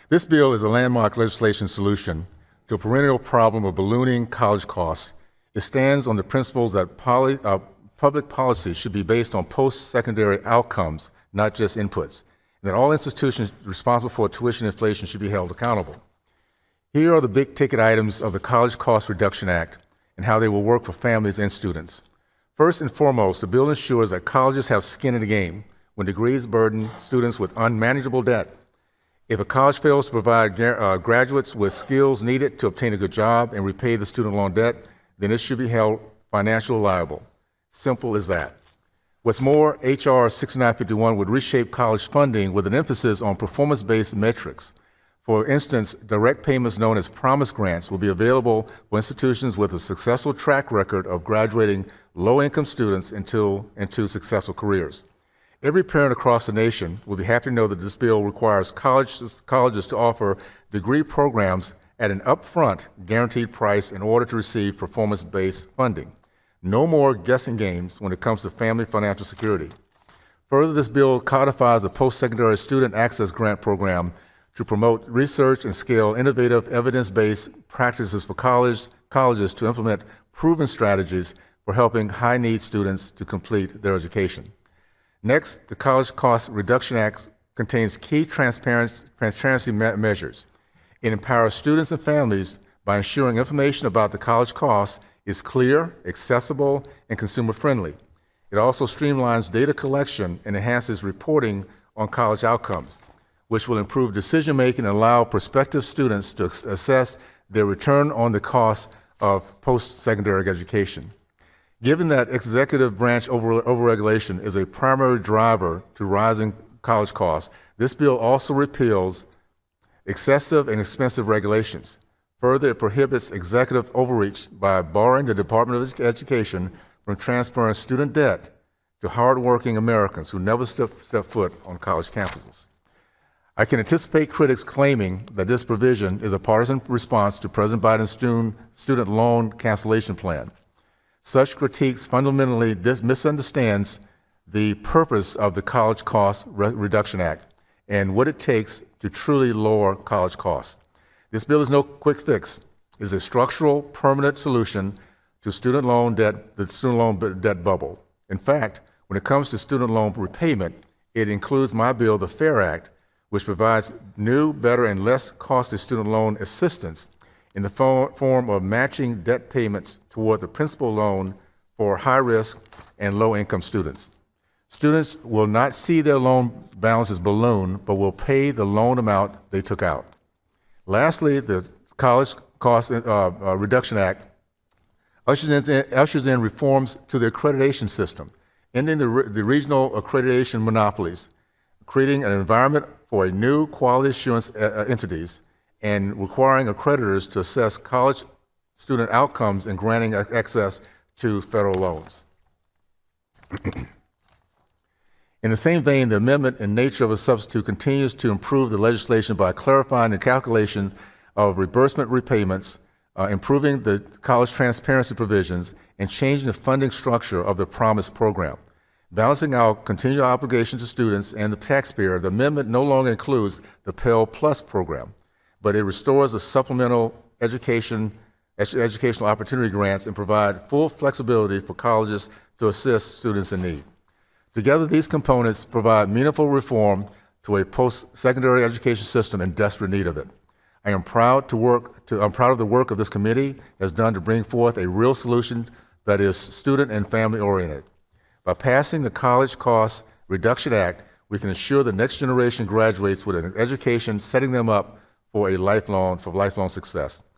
This bill is a landmark legislation solution to a perennial problem of ballooning college costs. It stands on the principles that public policy should be based on post-secondary outcomes, not just inputs, and that all institutions responsible for tuition inflation should be held accountable. Here are the big-ticket items of the College Cost Reduction Act and how they will work for families and students. First and foremost, the bill ensures that colleges have skin in the game when degrees burden students with unmanageable debt. If a college fails to provide graduates with skills needed to obtain a good job and repay the student loan debt, then it should be held financially liable. Simple as that. What's more, H.R. 6951 would reshape college funding with an emphasis on performance-based metrics. For instance, direct payments known as promise grants will be available for institutions with a successful track record of graduating low-income students into successful careers. Every parent across the nation will be happy to know that this bill requires colleges to offer degree programs at an upfront guaranteed price in order to receive performance-based funding. No more guessing games when it comes to family financial security. Further, this bill codifies a post-secondary student access grant program to promote research and scale innovative evidence-based practices for colleges to implement proven strategies for helping high-need students to complete their education. Next, the College Cost Reduction Act contains key transparency measures. It empowers students and families by ensuring information about the college costs is clear, accessible, and consumer-friendly. It also streamlines data collection and enhances reporting on college outcomes, which will improve decision-making and allow prospective students to assess their return on the cost of post-secondary education. Given that executive branch overregulation is a primary driver to rising college costs, this bill also repeals excessive and expensive regulations. Further, it prohibits executive overreach by barring the Department of Education from transferring student debt to hardworking Americans who never step foot on college campuses. I can anticipate critics claiming that this provision is a partisan response to President Biden's student loan cancellation plan. Such critiques fundamentally misunderstands the purpose of the College Cost Reduction Act and what it takes to truly lower college costs. This bill is no quick fix. It is a structural, permanent solution to the student loan debt bubble. In fact, when it comes to student loan repayment, it includes my bill, the FAIR Act, which provides new, better, and less costly student loan assistance in the form of matching debt payments toward the principal loan for high-risk and low-income students. Students will not see their loan balances balloon, but will pay the loan amount they took out. Lastly, the College Cost Reduction Act ushers in reforms to the accreditation system, ending the regional accreditation monopolies, creating an environment for a new quality assurance entities, and requiring accreditors to assess college student outcomes and granting access to federal loans. In the same vein, the amendment in nature of a substitute continues to improve the legislation by clarifying the calculation of reimbursement repayments, improving the college transparency provisions, and changing the funding structure of the Promise program. Balancing out continual obligation to students and the taxpayer, the amendment no longer includes the Pell Plus program, but it restores the supplemental educational opportunity grants and provide full flexibility for colleges to assist students in need. Together, these components provide meaningful reform to a post-secondary education system in desperate need of it. I'm proud of the work of this committee has done to bring forth a real solution that is student and family oriented. By passing the College Cost Reduction Act, we can ensure the next generation graduates with an education setting them up for lifelong success.